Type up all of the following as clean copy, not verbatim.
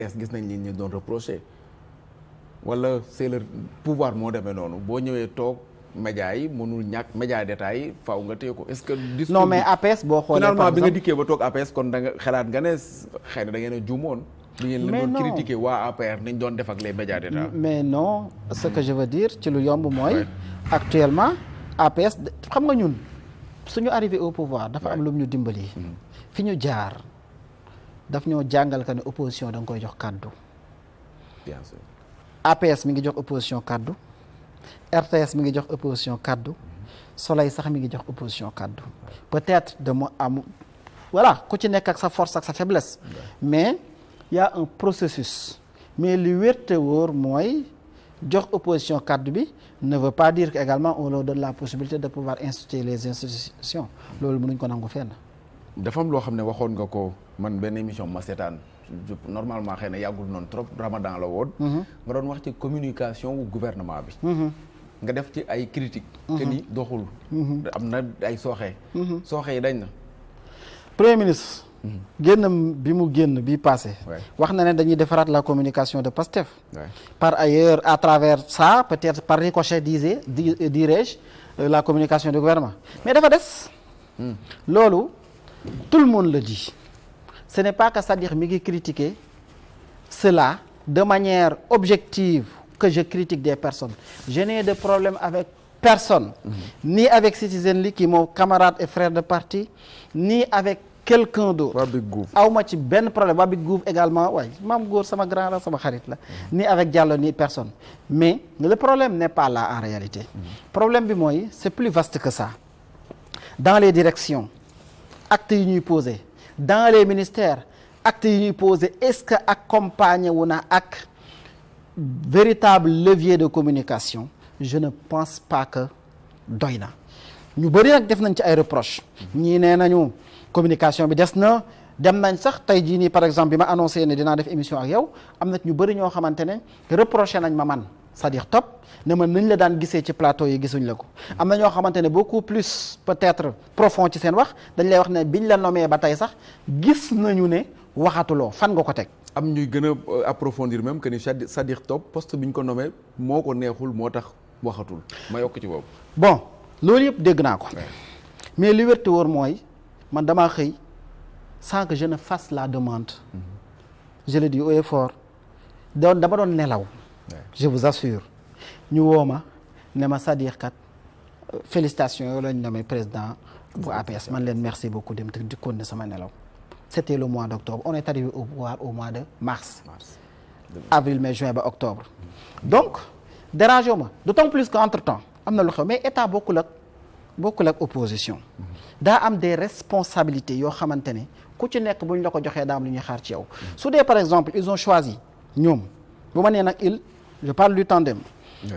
est gis nañ li ñu doon reproché wala c'est le pouvoir moo demee noonu boo ñëwee toog média yi mënul ñàkk média d'état yi faaw nga téye ko est-ce que. non mais APS boo xoolee finalement bi nga dikkee ba toog APS kon da nga xalaat nga ne xëy na da ngeen a juumoon. li ngeen la doon critiquer waa APR nañ doon def ak les médias d'état. mais non ce que je veux dire ci lu yomb mooy. actuellement APS xam nga ñun suñu arrivé au pouvoir dafa am lu ñu dimbali. fi ñu jaar daf ñoo jàngal que ne opposition da nga koy jox kàddu. bien sûr. APS mi ngi jox opposition kàddu. RTS mi ngi jox opposition kàddu. Soleil sax mi ngi jox opposition kàddu. peut-être dama am voilà ku ci nekk ak sa force ak sa faiblesse. mais y a un processus. mais li wér te wóor mooy jox opposition kàddu bi ne veut pas dire que également on leur donne la possibilité de pouvoir instituer les institutions loolu mënuñ ko nangu fenn. dafa am loo xam ne waxoon nga ko man benn émission ma seetaan normalement xëy na yàggul noonu trop Ramadan la woon. nga doon wax ci communication wu gouvernement bi. nga def ci ay critiques. que ni doxul. am na ay sooxe. sooxe yi dañ na. premier ministre. génn bi mu génn bi passé. wax na ne dañuy defaraat la communication de Pastef. par ailleurs à travers ça peut-être par ricochet dirais-je la communication du gouvernement mais dafa des. loolu tout le monde le dit. ce n'est pas que c'est-à-dire mi ngi critiquer cela de manière objective que je critique des personnes je n'ai de problème avec personne ni avec Citizen Lee qui est mon camarade et frère de parti ni avec quelqu'un d'autre awma ci benn problème Wabi Gouv également waaye maam góor sama grand la sama xarit la ni avec Diallo ni personne mais le problème n'est pas là en réalité problème bi mooy c'est plus vaste que ça dans les directions actes yi ñuy posé dans les ministères actes yi ñuy posé est-ce que accompagné wu na ak véritable levier de communication je ne pense pas que doy na ñu bëri nag def nañ ci ay reproches ñii nee nañu communication bi des na dem nañ sax tey jii nii par exemple bi ma annoncé ne dinaa def émission ak yow am na ñu bëri ñoo xamante ne reproché nañ ma man c'est-à-dire Top ne ma nañ la daan gisee ci plateau yi gisuñ la ko am na ñoo xamante ne beaucoup plus peut-être profond ci seen wax dañ lay wax ne biñ la nommé ba tey sax gis nañu ne waxatuloo fan nga ko teg. am ñuy gën a approfondir même que ni c'est-à-dire Top poste bi ñu ko nommé moo ko neexul moo tax waxatul ma yokk ci boobu. bon loolu yëpp dégg naa ko. mais li wér te wóor mooy man damaa xëy sans que je ne fasse la demande. je le dis haut et fort dama doon nelaw. je vous assure ñu woo ma ne ma c'est-à-dire kat félicitations yow lañ nommé président bu APS man leen merci beaucoup dem te di continuer sama nelaw. c'était le mois d'octobre on est arrivé au pouvoir au mois de mars. avril mai juin ba octobre. donc dérangé ma d'autant plus qu'entre-temps am na lu xew mais état bokkul ak opposition. daa am des responsabilités yoo xamante ne ku ci nekk bu ñu la ko joxee daa am lu ñuy xaar ci yow. su dee par exemple ils ont choisi ñoom bu ma nee nag je parle du tandem.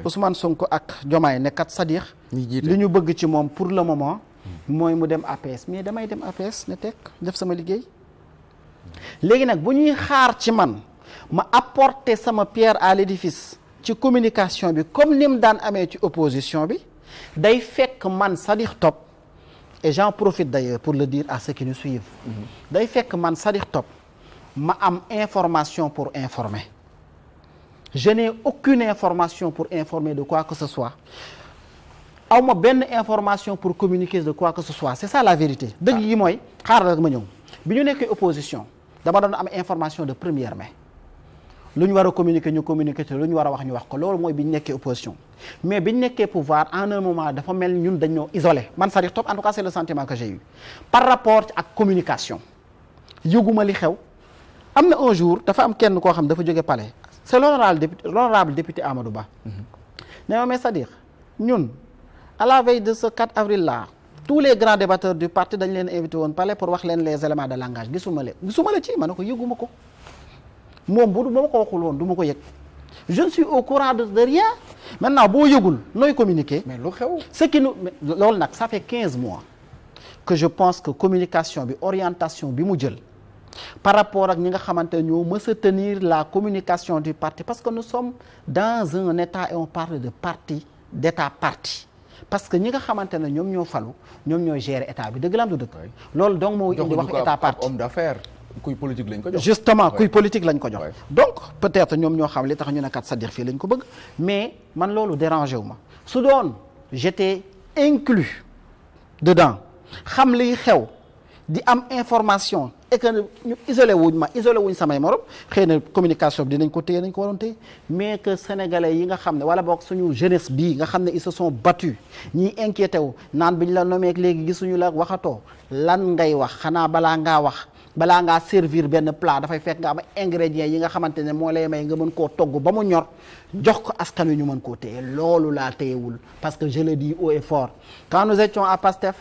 Ousmane Sonko ak Diomaye nekkat c'est-à-dire li ñu bëgg ci moom pour le moment. mooy mu dem APS mais damay dem APS ne teg def sama liggéey. léegi nag bu ñuy xaar ci man ma apporter sama pierre à l'édifice ci communication bi comme ni mu daan amee ci opposition bi day fekk man c'est-à-dire Top et j'en profite d'ailleurs pour le dire à ceux qui nous suivent. day fekk man c'est-à-dire Top ma am information pour informer. je n'ai aucune information pour informer de quoi que ce soit awma benn information pour communiquer de quoi que ce soit c'est ça la vérité dëgg yi mooy xaaral rek ma ñëw bi ñu nekkee opposition dama doon am information de première main lu ñu war a communiquer ñu communiquer te lu ñu war a wax ñu wax ko loolu mooy bi ñu nekkee opposition mais bi ñu nekkee pouvoir en un moment dafa mel ni ñun dañoo isolé man c'est-à-dire Top en tout cas c'est le sentiment que j'ai eu par rapport ak communication yëguma li xew am na un jour dafa am kenn koo xam dafa jóge palais c'est l'honorable député Amadou Ba ne ma mais c'est-à-dire ñun à la veille de ce 4 avril là tous les grands débatteurs du parti dañ leen invité woon palais pour wax leen les éléments de langage gisuma la ci ma ne ko yëguma ko moom bu ma ko waxul woon du ma ko yëg je ne suis au courant de rien maintenant boo yëgul nooy communiquer. mais lu xew. ce qui nous loolu nag ça fait 15 mois que je pense que communication bi orientation bi mu jël par rapport ak ñi nga xamante ñoo mës a tenir la communication du parti parce que nous sommes dans un état et on parle de parti d'état parti parce que ñi nga xamante ne ñoom ñoo falu ñoom ñoo gérer état bi dëgg la am du dëgg loolu donc moo indi wax état parti homme d'affaires kuy politique lañ ko jox. justement kuy politique lañ ko jox. Ouais. donc peut-être ñoom ñoo xam li tax ñu ne kat Sadikh fii lañ ko bëgg mais man loolu dérangé wu ma su doon j'étais inclus dedans xam liy xew di am information et que ñu isolé wuñ samay morom xëy na communication bi dinañ ko téye nañ ko waroon téye mais que sénégalais yi nga xam ne wala boog suñu jeunesse bii nga xam ne ils se sont battus ñiy inquiété wu naan bi ñu la nommé léegi gisuñu la waxatoo lan ngay wax xanaa balaa ngaa servir benn plat dafay fekk nga am ingrédients yi nga xamante ne moo lay may nga mën koo togg ba mu ñor jox ko askan wi ñu mën koo téye loolu laa téyewul parce que je le dis haut et fort quand nous étions à PASTEF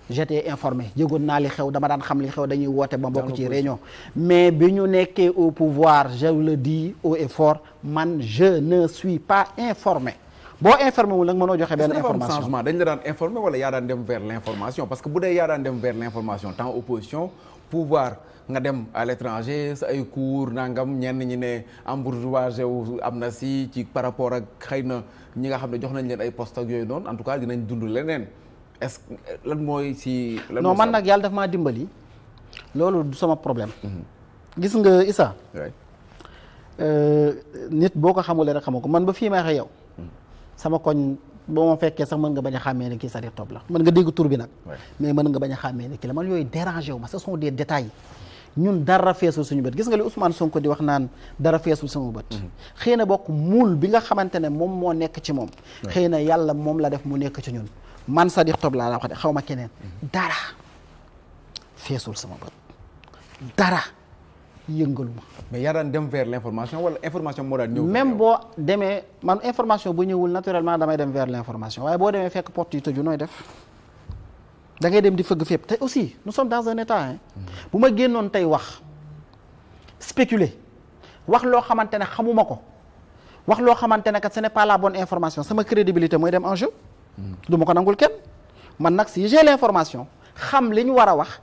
j'étais informé yëgoon naa li xew dama daan xam li xew dañuy woote ba bokk ci réunion mais bi ñu nekkee au pouvoir je le dis haut et fort man je ne suis pas informé boo informé wul nag mënoo joxe benn information changement dañ la daan informé wala yaa daan dem vers l'information parce que bu dee yaa daan dem vers l'information tant opposition pouvoir nga dem à l'étranger sa ay cours nangam ñenn ñi ne embourgeoisé wu am na ci par rapport ak xëy na ñi nga xam ne jox nañ leen ay poste ak yooyu noonu en tout cas dinañ dund leneen est-ce que lan mooy ci. non man nag yàlla daf maa dimbali loolu du sama problème. gis nga Issa. nit boo ko xamulee rek xamoo ko man ba fii may waxee yow. sama koñ boo ma fekkee sax mën nga bañ a xàmmee ne kii Sadikh Top la mën nga dégg tur bi nag. mais mën nga bañ a xàmmee ne kii la man yooyu dérangé wu ma ce sont des détails ñun dara feesul suñu bët gis nga li Ousmane Sonko di wax naan dara feesul sama bët. xëy na bokk muul bi nga xamante ne moom moo nekk ci moom. xëy na yàlla moom la def mu nekk ci ñun. man Sadikh Top laa la wax de xaw ma keneen dara feesul sama bët dara yëngalu ma. mais yaa daan dem vers l'information wala information moo daan ñëw. même boo demee man information bu ñëwul naturellement damay dem vers l'information waaye boo demee fekk porte yi tëju nooy def da ngay dem di fëgg fépp te aussi nous sommes dans un état hein. bu ma génnoon tey wax spéculer wax loo xamante ne xamuma ko wax loo xamante ne kat ce n'est pas la bonne information sama crédibilité mooy dem en jeu. du ma ko nangul kenn man nag si j'ai l'information xam li ñu war a wax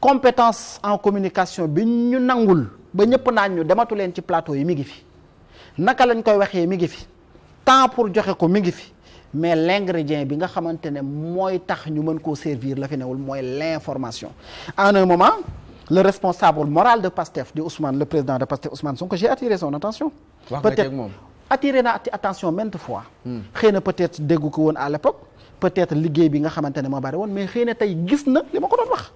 compétence en communication bi ñu nangul ba ñëpp naan ñu dematu leen ci plateau yi mi ngi fi naka lañ koy waxee mi ngi fi temps pour joxe ko mi ngi fi mais l'ingrédient bi nga xamante ne mooy tax ñu mën koo servir la fi newul mooy l'information. en un moment le responsable moral de PASTEF di Ousmane le président de PASTEF Ousmane Sonko j'ai attiré son attention. wax nga ceeg moom. attiré na attention maintes fois. xëy na peut-être déggu ko woon à l'époque peut-être liggéey bi nga xamante ne moo bari woon mais xëy na tey gis na li ma ko doon wax.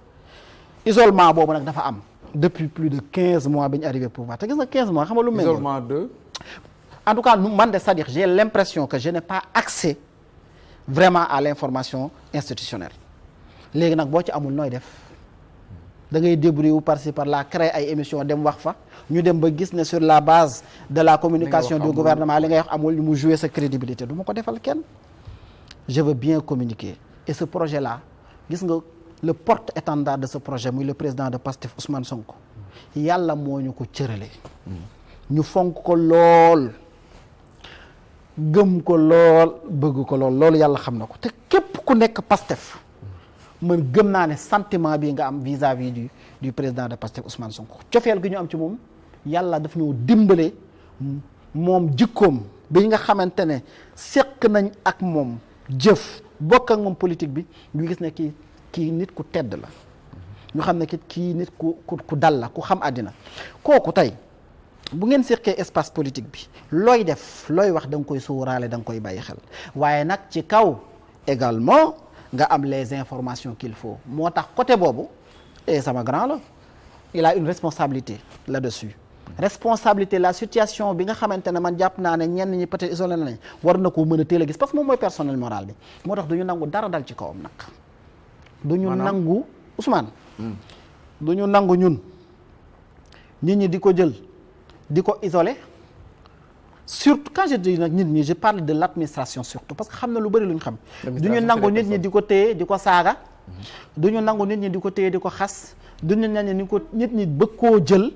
isolement boobu nag dafa am depuis plus de 15 mois bi ñu arrivé pouvoir te gis nga 15 mois xam nga lu mel. isolement de. en tout cas man de c'est-à-dire j'ai l'impression que je n'ai pas accès vraiment à l'information institutionnelle léegi nag boo ci amul nooy def da ngay débrouiller wu par-ci par-là créer ay émissions dem wax fa ñu dem ba gis ne sur la base de la communication du gouvernement li ngay wax amul mu jouer sa crédibilité du ma ko defal kenn je veux bien communiquer et ce projet-là gis nga le porte-étendard de ce projet muy le président de PASTEF Ousmane Sonko yàlla moo ñu ko cërale ñu fonk ko lool gëm ko lool bëgg ko lool loolu yàlla xam na ko te képp ku nekk PASTEF man gëm naa ne sentiment bi nga am vis-à-vis du président de PASTEF Ousmane Sonko cofeel gi ñu am ci moom yàlla daf ñoo dimbale moom jikkoom bi nga xamante ne seq nañ ak moom jëf bokk ak moom politique bi ñu gis ne kii nit ku tedd la ñu xam ne kii nit ku dal la ku xam àddina kooku tey bu ngeen seqee espace politique bi looy def looy wax da nga koy sóoraale da nga koy bàyyi xel waaye nag ci kaw également nga am les informations qu'il faut moo tax côté boobu et sama grand la il a une responsabilité là-dessus responsabilité la situation bi nga xamante ne man jàpp naa ne ñenn ñi peut-être isolé nañ war na koo mën a teel a gis parce que moom mooy personnel moral bi moo tax du ñu nangu dara dal ci kawam nag du ñu nangu Ousmane du ñu nangu ñun nit ñi di ko jël di ko isolé surtout quand je dis nag nit ñi je parle de l'administration surtout parce que xam na lu bari lu ñu xam du ñu nangu nit ñi di ko téye di ko saaga du ñu nangu nit ñi di ko téye di ko xas du ñu nangu ni ko nit ñi bëgg koo jël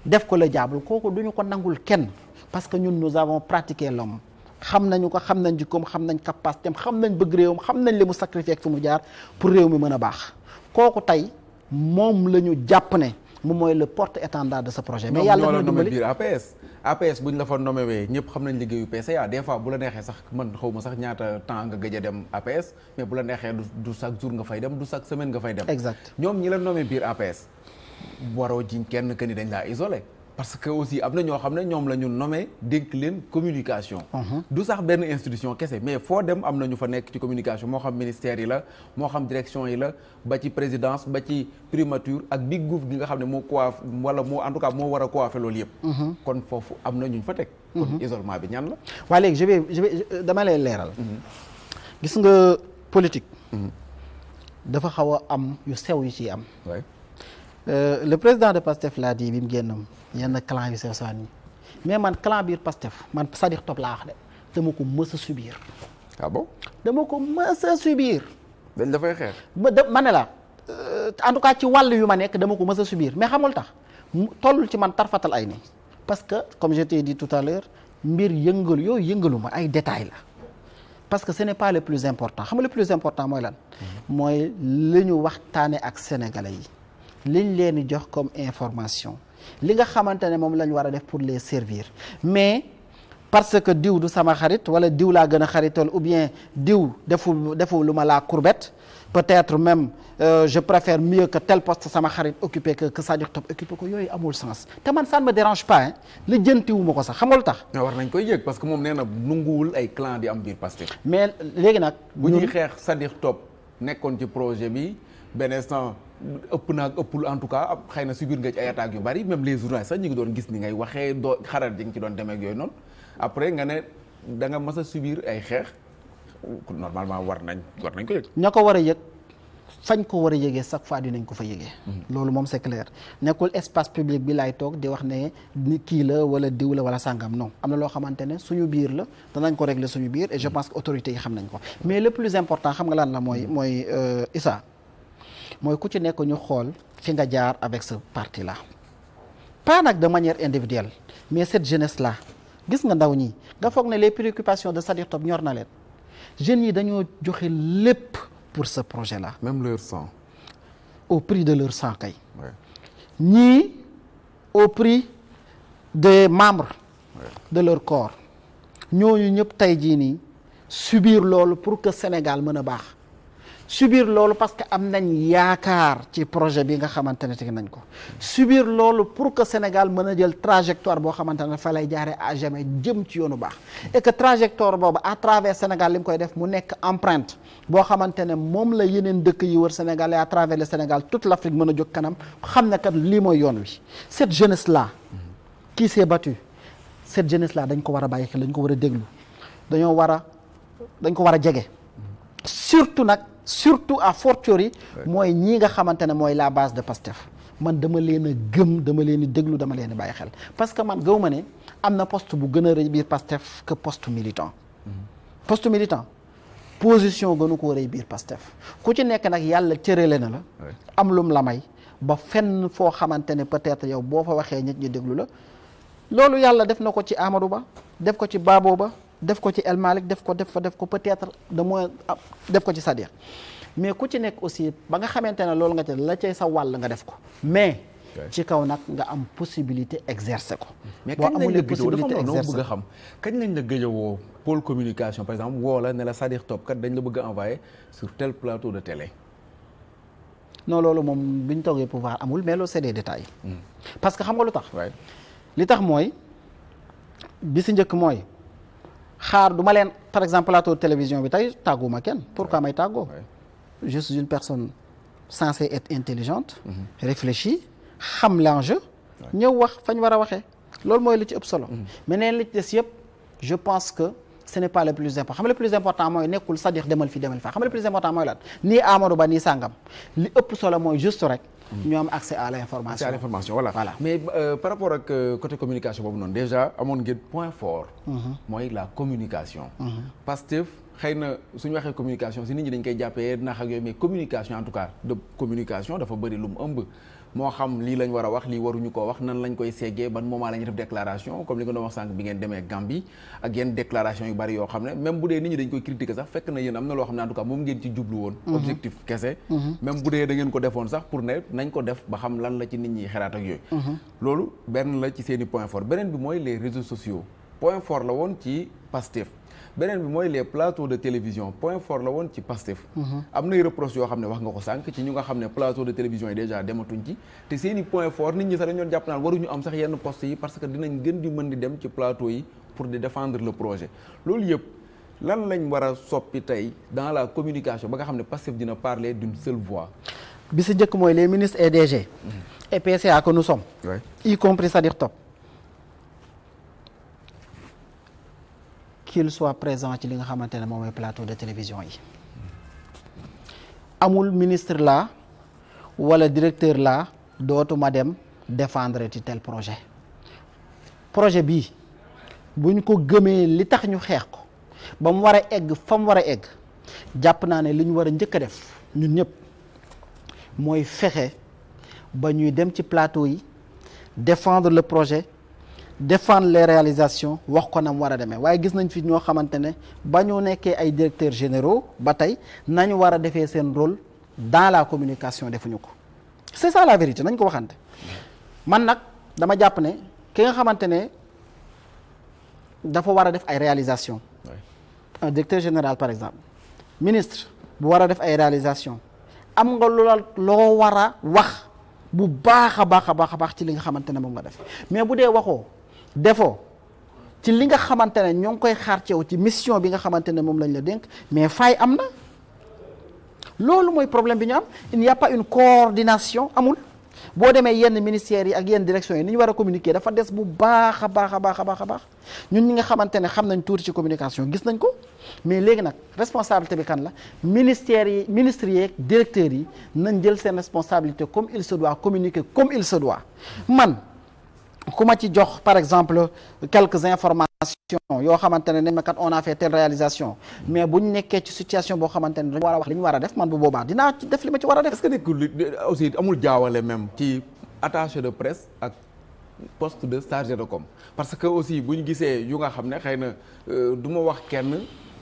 def ko la jaabul kooku du ñu ko nangul kenn parce que ñun nous avons pratiqué l'homme xam nañu ko xam nañ jikkoom xam nañ capacité xam nañ bëgg réewam xam nañ li mu sacrifié ak fi mu jaar pour réew mi mën a baax kooku tey moom la ñu jàpp ne moom mooy le porte-étendard de ce projet. mais yàlla na dimbali biir APS bu ñu la fa nommé wee ñëpp xam nañ liggéeyu PCA des fois bu la neexee sax man xaw ma sax ñaata temps nga gëj a dem APS mais bu la neexee du chaque jour nga fay dem du chaque semaine nga fay dem. exact ñoom ñi la nommé biir APS waroo jiñ kenn que ni dañ laa isolé parce que aussi am na ñoo xam ne ñoom la ñu nommé dénk leen communication. du sax benn institution kese mais foo dem am na ñu fa nekk ci communication moo xam ministère yi la moo xam direction yi la ba ci présidence ba ci primature ak big gouv gi nga xam ne moo coiffe wala moo en tout cas moo war a coiffé loolu yëpp. kon foofu am na ñu fa teg. kon isolement bi ñan la. waaye léegi je vais dama lay leeral. gis nga politique. dafa xaw a am yu sew yu ciy am. Le président de Pastef l'a dit bi mu génnam yenn clan yu sew saan yi mais man clan biir Pastef man Sadikh Top laa wax de dama ko mës a subir. ah bon. dama ko mës a subir. dañ dafay xeex. ma ne la en tout cas ci wàll yu ma nekk dama ko mës a subir mais xamul tax tollul ci man tarfatal ay nii parce que comme je t'ai dit tout à l'heure mbir yëngalu yooyu yëngalu ma ay détails la parce que ce n'est pas le plus important xam nga le plus important mooy lan. mooy li ñu waxtaane ak sénégalais yi. liñ leen di jox comme information li nga xamante ne moom la ñu war a def pour les servir mais parce que diw du sama xarit wala diw laa gën a xaritool ou bien diw deful lu ma la courbette peut-être même je préfère mieux que tel poste sama xarit occupé que Sadikh Top occupé ko yooyu amul sens te man ça ne me dérange pas hein li jëntiwu ma ko sax xam nga lu tax. war nañ koy yëg parce que moom nee na nunguwul ay clan di am biir Pastef. mais léegi nag. bu ñuy xeex Sadikh Top nekkoon ci projet bi. benn instant ëpp naag ëppul en tout cas xëy na subir nga ci ay attaques yu bari même les journalistes sax ñu ngi doon gis ni ngay waxee doo xaral ji nga ci doon demee ak yooyu noonu après nga ne da nga mas a subir ay xeex normalement war nañ ko yëg. ña ko war a yëg fañ ko war a yëgee chaque fois dinañ ko fa yëgee. loolu moom c'est clair nekkul espace public bi laay toog di wax ne ni kii la wala diw la wala sàngam non am na loo xamante ne suñu biir la danañ ko régler suñu biir et je pense que autorités yi xam nañ ko mais le plus important xam nga lan la mooy Issa. mooy ku ci nekk ñu xool fi nga jaar avec ce parti là pas nag de manière individuelle mais cette jeunesse là gis nga ndaw ñi nga foog ne les préoccupations de Sadikh Top ñor na leen jeunes yi dañoo joxe lépp pour ce projet là. même leur sang. au prix de leur sang kay. ñii au prix des membres. de leur corps. ñooñu ñëpp tey jii nii subir loolu pour que Sénégal mën a baax. subir loolu parce que am nañ yaakaar ci projet bi nga xamante ne teg nañ ko subir loolu pour que Sénégal mën a jël trajectoire boo xamante ne fa lay jaaree à jamais jëm ci yoonu baax et que trajectoire boobu à travers Sénégal li mu koy def mu nekk empreinte boo xamante ne moom la yeneen dëkk yi wër Sénégal et à travers le Sénégal toute l'Afrique mën a jóg kanam xam ne kat lii mooy yoon wi cette jeunesse là qui s'est battue cette jeunesse là dañ ko war a bàyyi xel dañ ko war a déglu dañ ko war a jege surtout à fortiori mooy ñii nga xamante ne mooy la base de Pastef man dama leen a gëm dama leen di déglu dama leen di bàyyi xel parce que man gëw ma ne am na poste bu gën a rëy biir Pastef que poste militant poste militant position gënu ko rëy biir Pastef ku ci nekk nag yàlla cërale na la am lum la may ba fenn foo xamante ne peut-être yow boo fa waxee nit ñi déglu la loolu yàlla def na ko ci Amadou Ba def ko ci Babo Ba def ko ci El Malick def ko peut-être de moins def ko ci Sadikh mais ku ci nekk aussi ba nga xamante ne loolu nga ci la cay sa wàll nga def ko mais ci kaw nag nga am possibilité exercer ko. mais kañ lañ la possibilité exercer bëgg a xam kañ lañ la gëj a woo pôle communication par exemple woo la ne la Sadikh Top kat dañ la bëgg a envoyer sur tel plateau de télé. non loolu moom bi ñu toogee pouvoir amul mais loolu c'est des détails. parce que xam nga lu tax. li tax mooy bi si njëkk mooy. xaar du ma leen par exemple plateau de télévision bi tey tàgguma kenn pourquoi may tàggoo je suis une personne censée être intelligente réfléchie xam l'enjeu ñëw wax fañ war a waxee loolu mooy li ci ëpp solo mais neen li ci des yëpp je pense que ce n'est pas le plus important xam nga le plus important mooy nekkul Sadikh demal fi demal fa xam nga le plus important mooy lan nii Amadou Ba nii sàngam li ëpp solo mooy juste rek ñu am accès à l'information. accès à l'information voilà. mais par rapport ak côté communication boobu noonu déjà amoon ngeen point fort. mooy la communication. Pastef xëy na suñu waxee communication si nit ñi dañ koy jàppee nax ak yooyu mais communication en tout cas de communication dafa bëri lu mu ëmb. moo xam lii lañ war a wax lii waruñu koo wax nan lañ koy seggee ban moment la ñuy def déclaration comme li nga doon wax sànq bi ngeen demee Gambie ak yenn déclaration yu bari yoo xam ne même bu dee nit ñi dañ koy critiquer sax fekk na yéen am na loo xam ne en tout cas moom ngeen ci jublu woon objectif kese même bu dee da ngeen ko defoon sax pour ne nañ ko def ba xam lan la ci nit ñi xalaat ak yooyu loolu benn la ci seeni point fort beneen bi mooy les réseaux sociaux point fort la woon ci Pastef beneen bi mooy les plateaux de télévision point fort la woon ci Pastef. am nay reproches yoo xam ne wax nga ko sànq ci ñu nga xam ne plateau de télévision yi déjà dematuñ ci te seeni point fort nit ñi sax dañu doon jàpp naan waruñu am sax yenn postes yi parce que dinañ gën di mën di dem ci plateau yi pour di défendre le projet loolu yëpp lan lañ war a soppi tey dans la communication ba nga xam ne Pastef dina parler d'une seule voix. bi si njëkk mooy les ministres et DG et PCA que nous sommes, y compris Sadikh Top, qu'il soit présent ci li nga xamante ne moom mooy plateau de télévision yi. amul ministre la wala directeur la dootuma dem défendre ci tel projet bii buñ ko gëmee li tax ñu xeex ko ba mu war a egg fa mu war a egg jàpp naa ne li ñu war a njëkk a def ñun ñëpp mooy fexe ba ñuy dem ci plateau yi défendre le projet défendre les réalisations wax ko na mu war a demee waaye gis nañ fi ñoo xamante ne ba ñu nekkee ay directeurs généraux ba tey nañu war a defee seen rôle dans la communication defuñu ko c'est ça la vérité nañ ko waxante. man nag dama jàpp ne ki nga xamante ne dafa war a def ay réalisations. un directeur général par exemple ministre bu war a def ay réalisations am nga loo war a wax bu baax a baax ci li nga xamante ne moom nga def mais bu dee waxoo defoo ci li nga xamante ne ñoo ngi koy xaar ci yow ci mission bi nga xamante ne moom lañ la dénk mais fay am na loolu mooy problème bi ñu am il n'y a pas une coordination amul boo demee yenn ministères yi ak yenn directions yi ni ñu war a communiquer dafa des bu baax a baax ñun ñi nga xamante ne xam nañ tuuti ci communication gis nañ ko mais léegi nag responsabilité bi kan la ministères yi ministres yi ak directeurs yi nañ jël seen responsabilité comme il se doit communiquer comme il se doit man ku ma ci jox par exemple quelques informations yoo xamante ne nañ ma kat on a fait telle réalisation mais bu ñu nekkee ci situation boo xamante ne dañu war a wax li ñu war a def man bu boobaa dinaa ci def li ma ci war a def. est-ce que nekkul aussi amul jaawale même ci attaché de presse ak poste de chargé de com parce que aussi bu ñu gisee yu nga xam ne xëy na du ma wax kenn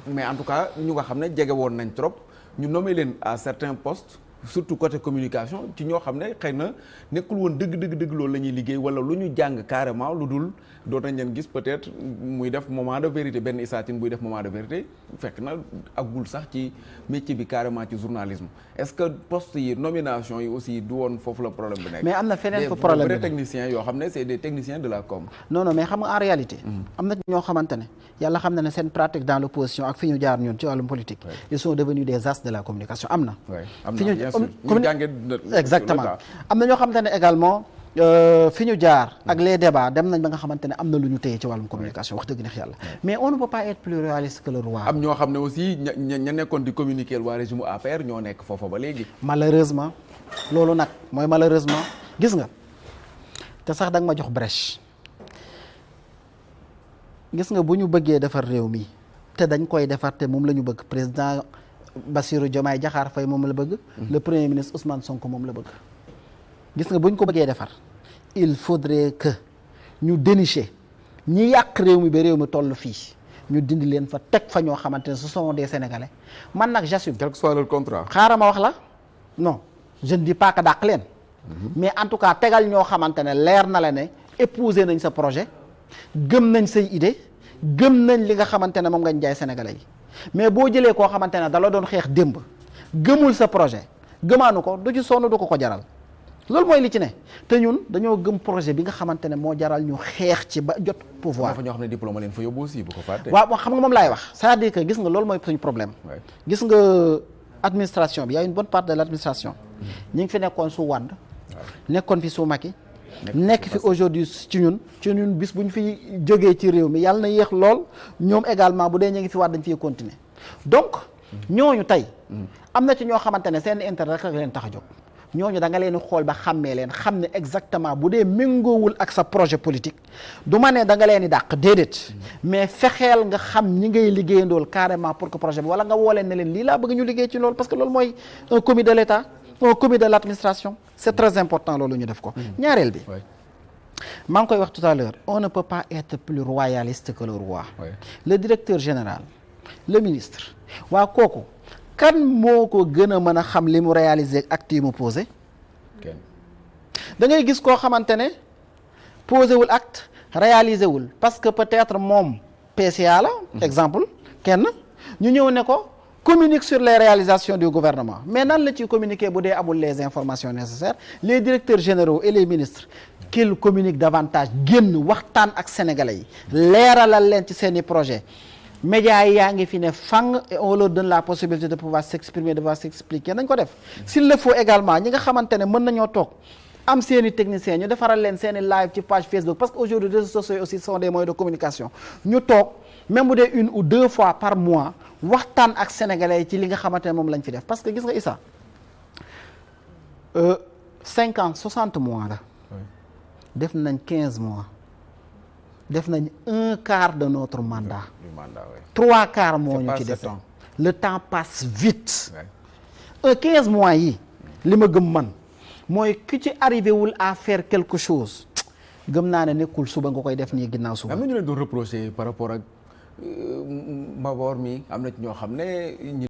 mais en tout cas ñu nga xam ne jege woon nañ trop ñu nommé leen à certains postes surtout côté communication ci ñoo xam ne xëy na nekkul woon dëgg loolu la ñuy liggéey wala lu ñu jàng carrément lu dul doon nañ leen gis peut-être muy def moment de vérité benn isatine buy def moment de vérité fekk na agul sax ci métier bi carrément ci journalisme est-ce que poste yi nomination yi aussi du woon foofu la problème bi nekk. mais am na feneen fu problème bi des vrais techniciens yoo xam ne c'est des techniciens de la com. non mais xam nga en réalité. am na ñoo xamante ne yàlla xam na ne seen pratique dans l'opposition ak fi ñu jaar ñun ci wàllum politique. ils sont devenus des as de la communication am na. exactement am na ñoo xamante ne également fi ñu jaar ak les débats dem nañ ba nga xamante ne am na lu ñu téye ci wàllum communication wax dëgg neex yàlla mais on ne peut pas être plus réaliste que le roi. am ñoo xam ne aussi ña nekkoon di communiquer waa régime APR ñoo nekk foofa ba léegi. malheureusement loolu nag mooy malheureusement gis nga te sax da nga ma jox brèche gis nga bu ñu bëggee defar réew mi te dañ koy defar te moom la ñu bëgg président Bassirou Diomaye Diakhar Faye moom la bëgg. le premier ministre Ousmane Sonko moom la bëgg. gis nga bu ñu ko bëggee defar il faudrait que ñu dénicher ñi yàq réew mi ba réew mi toll fii ñu dindi leen fa teg fa ñoo xamante ne ce sont des Sénégalais man nag j'assume. quel que soit leur contrat. xaaral ma wax la non je ne dis pas que dàq leen. mais en tout cas tegal ñoo xamante ne leer na la ne épouser nañ sa projet gëm nañ say idée gëm nañ li nga xamante ne moom ngañ jaay Sénégalais yi. mais boo jëlee koo xamante ne dala doon xeex démb gëmul sa projet gëmaanu ko du ci sonn du ko jaral loolu mooy li ci ne te ñun dañoo gëm projet bi nga xamante ne moo jaral ñu xeex ci ba jot pouvoir. dafa ñoo xam ne diplôme leen fa yóbbu aussi bu ko fàtte. waaw xam nga moom laay wax c'est-à-dire que gis nga loolu mooy suñu problème. gis nga administration bi y a une bonne part de l'administration. ñi ngi fi nekkoon su Wade. nekkoon fi su Macky. nekk fi aujourd'hui ci ñun bis bu ñu fi jógee ci réew mi yàlla na yéex lool ñoom également bu dee ñu ngi fi waat dañ fiy continuer donc ñooñu tey am na ci ñoo xamante ne seen intérêt rek leen tax a jóg ñooñu da nga leen xool ba xàmmee leen xam ne exactement bu dee méngoowul ak sa projet politique du ma ne da nga leen di dàq déedéet mais fexeel nga xam ñi ngay liggéeyandool carrément pour que projet bi wala nga woo leen ne leen lii laa bëgg ñu liggéey ci loolu parce que loolu mooy un commis de l'État un commis de l'administration c'est très important loolu ñu def ko ñaareel bi maa ngi koy wax tout à l'heure on ne peut pas être plus royaliste que le roi le directeur général le ministre waa kooku kan moo ko gën a mën a xam li mu réaliser acte yi mu posé da ngay gis koo xamante ne posé wul acte réalisé wul parce que peut-être moom PCA la exemple kenn ñu ñëw ne ko communique sur les réalisations du gouvernement mais nan la ciy communiquer bu dee amul les informations nécessaires les directeurs généraux et les ministres qu'ils communiquent davantage génn waxtaan ak sénégalais yi leeralal leen ci seeni projet médias yi yaa ngi fi ne fang et on leur donne la possibilité de pouvoir s'exprimer de pouvoir s'expliquer nañ ko def s'il le faut également ñi nga xamante ne mën nañoo toog am seeni techniciens ñu defaral leen seeni live ci page Facebook parce que aujourd'hui les réseaux sociaux aussi sont des moyens de communication ñu toog même bu dee 1 ou 2 fois par mois waxtaan ak sénégalais yi ci li nga xamante ne moom lañ fi def parce que gis nga Issa 50 60 mois la def nañ 15 mois def nañ 1/4 de notre mandat 3/4 moo ñu ci def le temps passe vite 15 mois yi li ma gëm man mooy ku ci arrivé wul à faire quelque chose gëm naa ne nekkul suba nga koy def nii ginnaaw suba. am na ñu leen doon reprocher par rapport ak Mabor mi am na ci ñoo xam ne